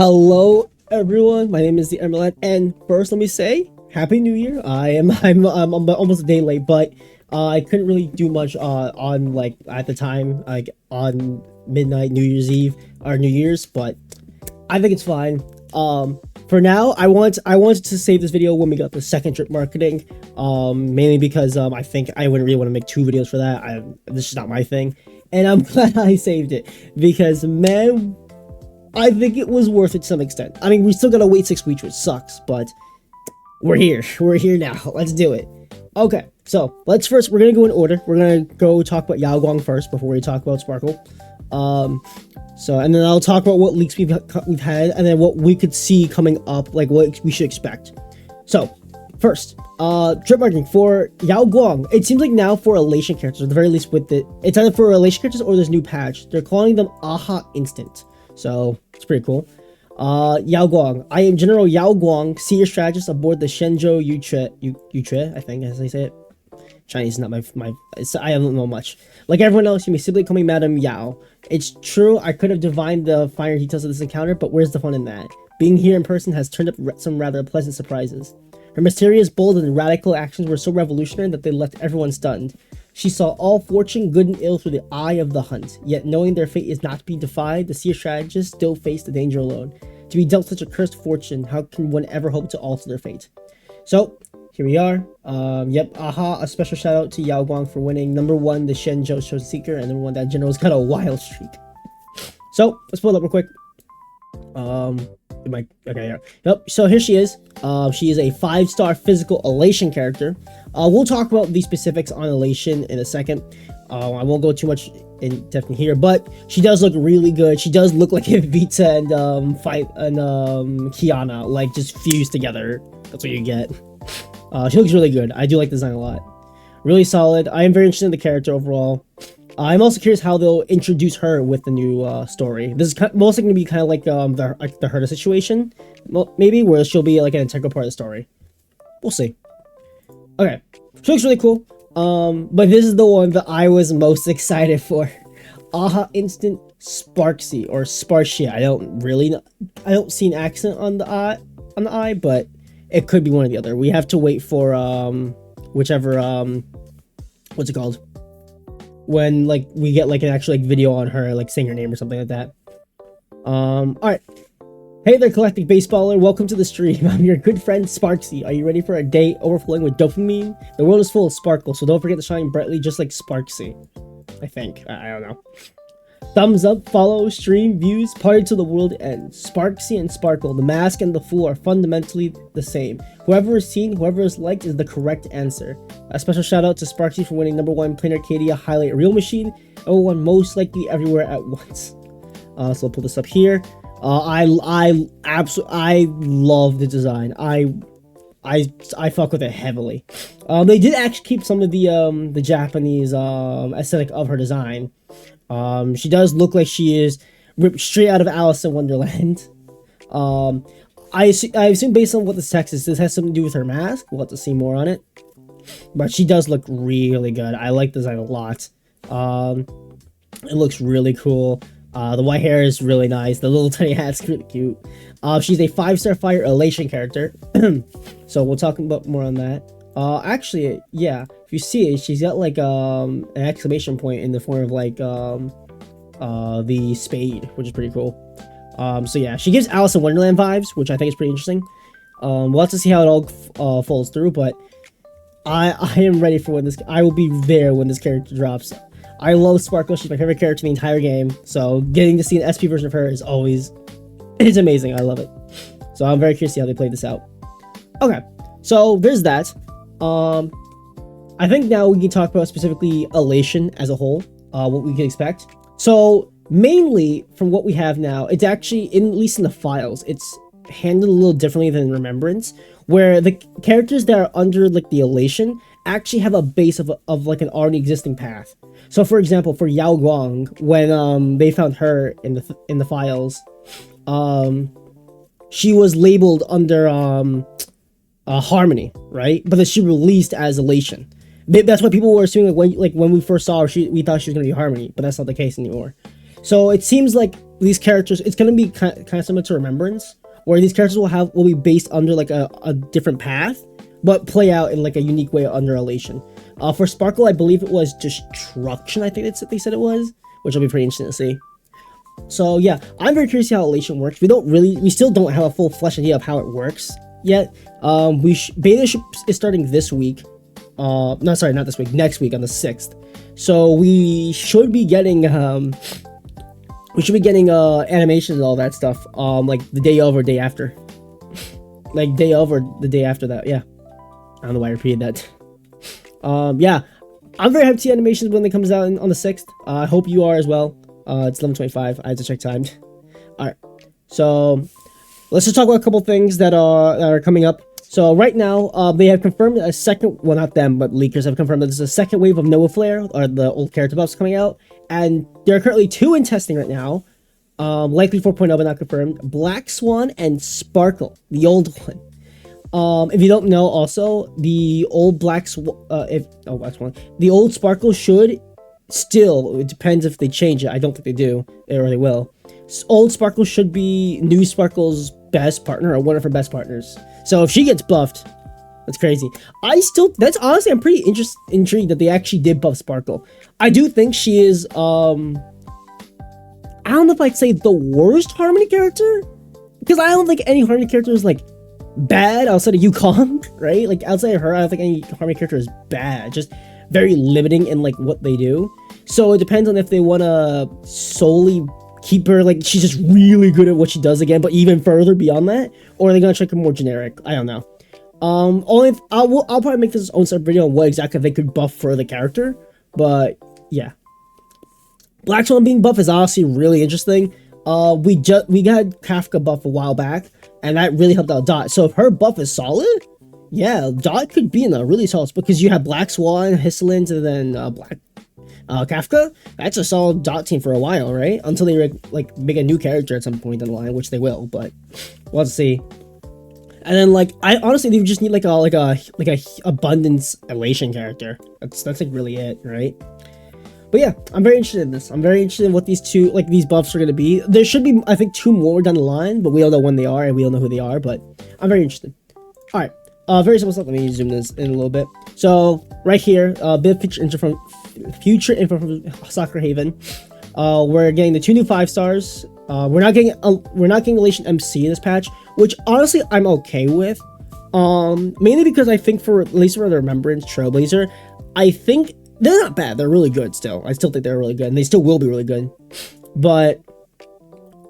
Hello, everyone. My name is the Emerald, and first, let me say Happy New Year. I'm almost a day late, but I couldn't really do much on like at the time, like on midnight New Year's Eve or New Year's, but I think it's fine. For now, I wanted to save this video when we got the second drip marketing. Mainly because I think I wouldn't really want to make two videos for that. This is not my thing, and I'm glad I saved it because man. I think it was worth it to some extent. I mean, we still gotta wait 6 weeks, which sucks, but we're here. We're here now. Let's do it. Okay, so we're gonna go in order. We're gonna go talk about Yao Guang first before we talk about Sparkle. And then I'll talk about what leaks we've had, and then what we could see coming up, like what we should expect. So, first, drip marketing for Yao Guang. It seems like now for elation characters, at the very least it's either for elation characters or there's new patch. They're calling them Aha Instant. So it's pretty cool. Yao Guang. I am General Yao Guang, senior strategist aboard the Shenzhou Yutre, I think, as they say it. Chinese is not I don't know much. Like everyone else, you may simply call me Madam Yao. It's true, I could have divined the finer details of this encounter, but where's the fun in that? Being here in person has turned up some rather pleasant surprises. Her mysterious, bold, and radical actions were so revolutionary that they left everyone stunned. She saw all fortune, good and ill, through the eye of the hunt. Yet, knowing their fate is not to be defied, the seer strategists still face the danger alone. To be dealt such a cursed fortune, how can one ever hope to alter their fate? So, here we are. A special shout out to Yao Guang for winning #1, the Shenzhou Chosen Seeker, and #1, that general's got a wild streak. So, let's pull it up real quick. Okay, yeah. Yep, so here she is. She is a 5-star physical elation character. We'll talk about the specifics on elation in a second. I won't go too much in depth in here, but she does look really good. She does look like if Vita and Kiana like just fused together. That's what you get. She looks really good. I do like the design a lot. Really solid. I am very interested in the character overall. I'm also curious how they'll introduce her with the new story. This is mostly going to be kind of like the Herta situation, maybe, where she'll be like an integral part of the story. We'll see. Okay, she looks really cool. But this is the one that I was most excited for. Aha Instant Sparksy or Sparcia. I don't see an accent on the I, but it could be one or the other. We have to wait for whichever what's it called? When like we get like an actual like video on her like saying her name or something like that. Alright. Hey there, galactic baseballer, welcome to the stream. I'm your good friend Sparksy. Are you ready for a day overflowing with dopamine? The world is full of sparkle, so don't forget to shine brightly just like Sparksy. I think. I don't know. Thumbs up, follow, stream, views, party till the world ends. Sparksy and Sparkle, the mask and the fool are fundamentally the same. Whoever is seen, whoever is liked is the correct answer. A special shout out to Sparksy for winning #1 Plain Arcadia Highlight Reel Machine, #1 Most Likely Everywhere at Once. So I'll pull this up here. I love the design. I fuck with it heavily. They did actually keep some of the Japanese aesthetic of her design. She does look like she is ripped straight out of Alice in Wonderland. I assume based on what this text is, this has something to do with her mask. We'll have to see more on it. But she does look really good. I like the design a lot. It looks really cool. The white hair is really nice. The little tiny hat's really cute. She's a 5-star fire elation character. So we'll talk about more on that. Actually, yeah, if you see it, she's got like an exclamation point in the form of like the spade, which is pretty cool. So yeah, she gives Alice in Wonderland vibes, which I think is pretty interesting. We'll have to see how it all falls through, but I am ready for I will be there when this character drops. I love Sparkle. She's my favorite character in the entire game, so getting to see an SP version of her is always amazing. I love it. So I'm very curious to see how they play this out. Okay, so there's that. I think now we can talk about specifically elation as a whole, what we can expect. So mainly from what we have now, it's actually, at least in the files, it's handled a little differently than Remembrance, where the characters that are under like the elation actually have a base of like an already existing path. So for example, for Yao Guang, when they found her in the files, she was labeled under Harmony, right? But then she released as Elation. That's why people were assuming like when we first saw her, we thought she was gonna be Harmony, but that's not the case anymore. So it seems like these characters, it's gonna be kind of similar to Remembrance, where these characters will be based under like a different path, but play out in like a unique way under Elation. For Sparkle, I believe it was Destruction. I think they said it was, which will be pretty interesting to see. So yeah, I'm very curious to see how Elation works. We still don't have a full flesh idea of how it works yet. Beta is starting this week. No, sorry, not this week. Next week on the 6th. So we should be getting animations and all that stuff. Like the day of or day after. Like day of or the day after that. Yeah, I don't know why I repeated that. Yeah, I'm very happy to see animations when it comes out on the 6th. I hope you are as well. It's 11:25. I had to check time. All right, so let's just talk about a couple things that are coming up. So right now, they have confirmed a second. Well, not them, but leakers have confirmed that there's a second wave of Nova Flare, or the old character buffs coming out, and there are currently 2 in testing right now. Likely 4.0, but not confirmed. Black Swan and Sparkle, the old one. If you don't know, also the old Black Swan, the old Sparkle should still. It depends if they change it. I don't think they do, or they will. Old Sparkle should be new Sparkle's best partner, or one of her best partners. So if she gets buffed, that's crazy. That's honestly, I'm pretty intrigued that they actually did buff Sparkle. I do think she is, I don't know if I'd say the worst Harmony character, because I don't think any Harmony character is like bad outside of Yukong, right? Like outside of her, I don't think any Harmony character is bad. Just very limiting in like what they do. So it depends on if they want to solely keep her like she's just really good at what she does again, but even further beyond that, or are they gonna try to more generic? I don't know. I'll probably make this own separate video on what exactly they could buff for the character, but yeah, Black Swan being buff is honestly really interesting. We got Kafka buff a while back, and that really helped out Dot. So if her buff is solid, yeah, Dot could be in a really solid spot because you have Black Swan, Hisselins, and then Kafka. That's a solid Dot team for a while, right? Until they like make a new character at some point down the line, which they will, but we'll have to see. And then like I honestly, they just need like a abundance elation character. That's like really it, right? But yeah, I'm very interested in this. I'm very interested in what these buffs are going to be. There should be, I think, 2 more down the line, but we don't know when they are, and we don't know who they are, but I'm very interested. Alright, very simple stuff. Let me zoom this in a little bit. So, right here, bit of future info from Soccer Haven. We're getting the 2 new 5-stars. We're not getting Elation MC in this patch, which honestly, I'm okay with. Mainly because I think at least for the Remembrance Trailblazer, I think they're not bad. They're really good still. I still think they're really good, and they still will be really good. But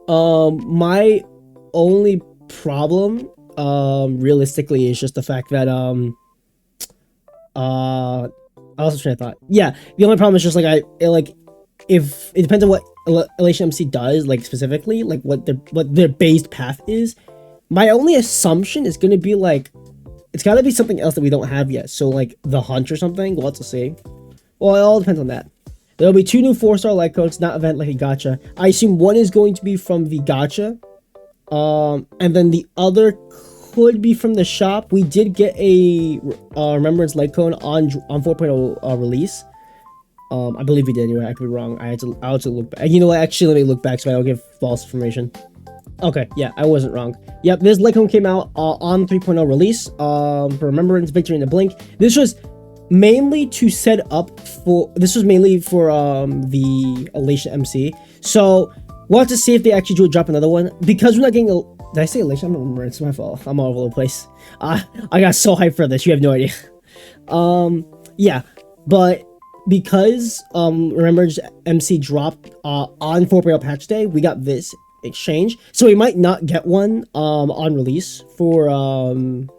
my only problem, realistically, is just the fact that I also trying to thought. Yeah, the only problem is just if it depends on what Elation MC does, like specifically, like what their based path is. My only assumption is gonna be like it's gotta be something else that we don't have yet. So like the Hunt or something. We'll have to see. Well, it all depends on that. There'll be 2 new 4-star light codes, not event like a gacha. I assume one is going to be from the gacha, and then the other could be from the shop. We did get a Remembrance light code on 4.0 release. I believe we did anyway. I could be wrong. I had to look back. You know what? Actually, let me look back so I don't give false information. Okay, yeah, I wasn't wrong. Yep, this light code came out on 3.0 release. For Remembrance Victory in the Blink. This was mainly to set up for. This was mainly for the Elation MC. So we'll have to see if they actually drop another one, because we're not getting. Did I say Elation? I don't remember. It's my fault. I'm all over the place. I got so hyped for this. You have no idea. Yeah, but because Remembrance MC dropped on 4.0 patch day, we got this exchange. So we might not get one on release for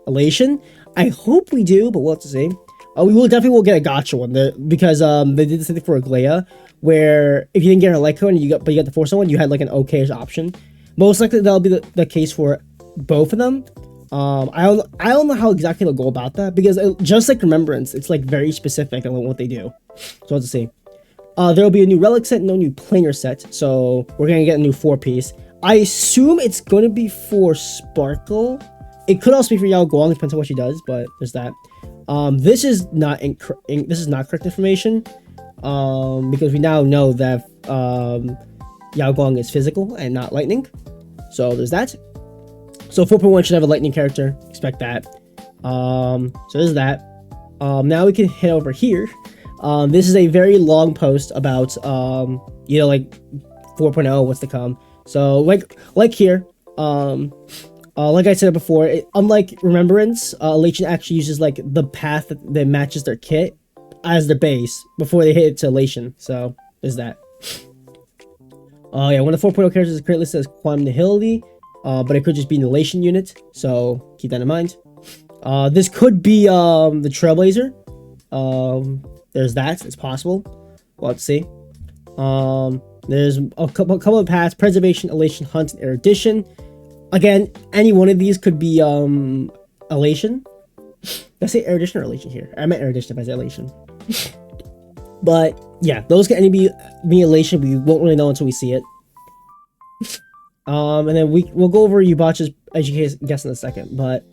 Elation. I hope we do, but we'll have to see. We will definitely get a gacha one because they did the same thing for Aglaya, where if you didn't get her light code and you got the 4-star one, you had like an okay-ish option. Most likely that'll be the case for both of them. I don't know how exactly they'll go about that, because just like Remembrance, it's like very specific on what they do. So we'll have to see. There will be a new relic set, no new planar set, so we're gonna get a new 4-piece. I assume it's gonna be for Sparkle. It could also be for Yao Guang, depends on what she does, but there's that. This is not correct information, because we now know that Yao Guang is physical and not lightning. So there's that. So 4.1 should have a lightning character. Expect that. So there's that. Now we can head over here. This is a very long post about you know, like 4.0, what's to come. So like here, like I said before, unlike Remembrance, Elation actually uses like the path that matches their kit as their base before they hit it to Elation. So there's that. Yeah, one of the 4.0 characters is currently listed as Quantum Nihility, but it could just be an Elation unit, so keep that in mind. This could be the Trailblazer. There's that. It's possible. We'll have to see. There's a couple of paths: Preservation, Elation, Hunt, and Erudition. Again, any one of these could be Elation. Did I say Erudition or Elation here? I meant Erudition if I said Elation. But yeah, those can be Elation. We won't really know until we see it. And then we'll go over Yubacha's education guess in a second, but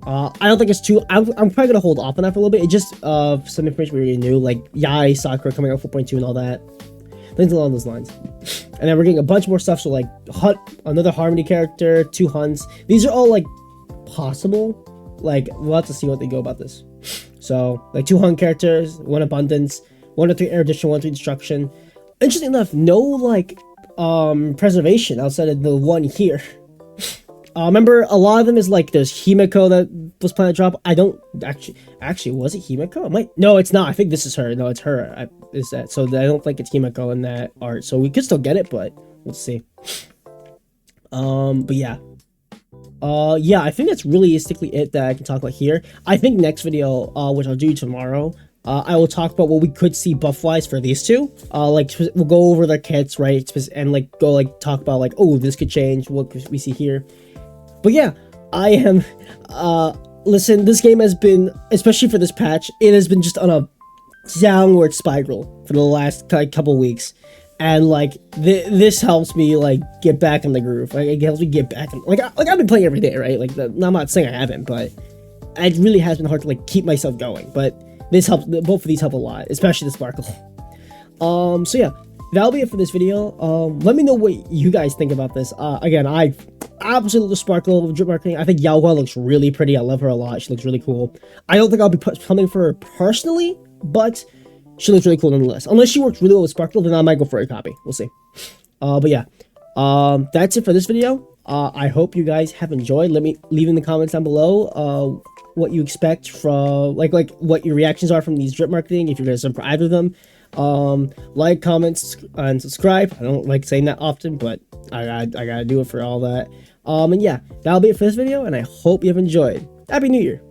I don't think it's too. I'm probably gonna hold off on that for a little bit. It just some information we already knew, like Yai, Sakura coming out 4.2 and all that, things along those lines. And then we're getting a bunch more stuff. So like Hunt, another Harmony character, 2 Hunts. These are all like possible. Like we'll have to see what they go about this. So like 2 Hunt characters, 1 Abundance, 1 to 3 Erudition, 1 to 3 Destruction. Interesting enough, no like preservation outside of the one here. Remember, a lot of them is like there's Himiko that was planning to drop. I don't actually was it Himiko? No, it's not. I think this is her. No, it's her. Is that so? I don't think it's Himiko in that art. So we could still get it, but we'll see. But yeah. Yeah, I think that's realistically it that I can talk about here. I think next video, which I'll do tomorrow, I will talk about what we could see buff-wise for these two. Like we'll go over their kits, right? And like go like talk about like, oh, this could change, what we see here. But yeah, I am, listen, this game has been, especially for this patch, it has been just on a downward spiral for the last couple weeks. And like, this helps me like get back in the groove. Like, it helps me get back in, like I've been playing every day, right? Like, I'm not saying I haven't, but it really has been hard to like keep myself going. But this helps, both of these help a lot, especially the Sparkle. So yeah, that'll be it for this video. Let me know what you guys think about this. Again, I absolutely love the Sparkle drip marketing. I think Yao Guang looks really pretty. I love her a lot. She looks really cool. I don't think I'll be coming for her personally, but she looks really cool nonetheless. Unless she works really well with Sparkle, then I might go for a copy. We'll see. But yeah, that's it for this video. I hope you guys have enjoyed. Let me leave in the comments down below what you expect from like what your reactions are from these drip marketing, if you're gonna sub for either of them. Like, comments, and subscribe. I don't like saying that often, but I gotta do it for all that. And yeah, that'll be it for this video, and I hope you have enjoyed. Happy New Year!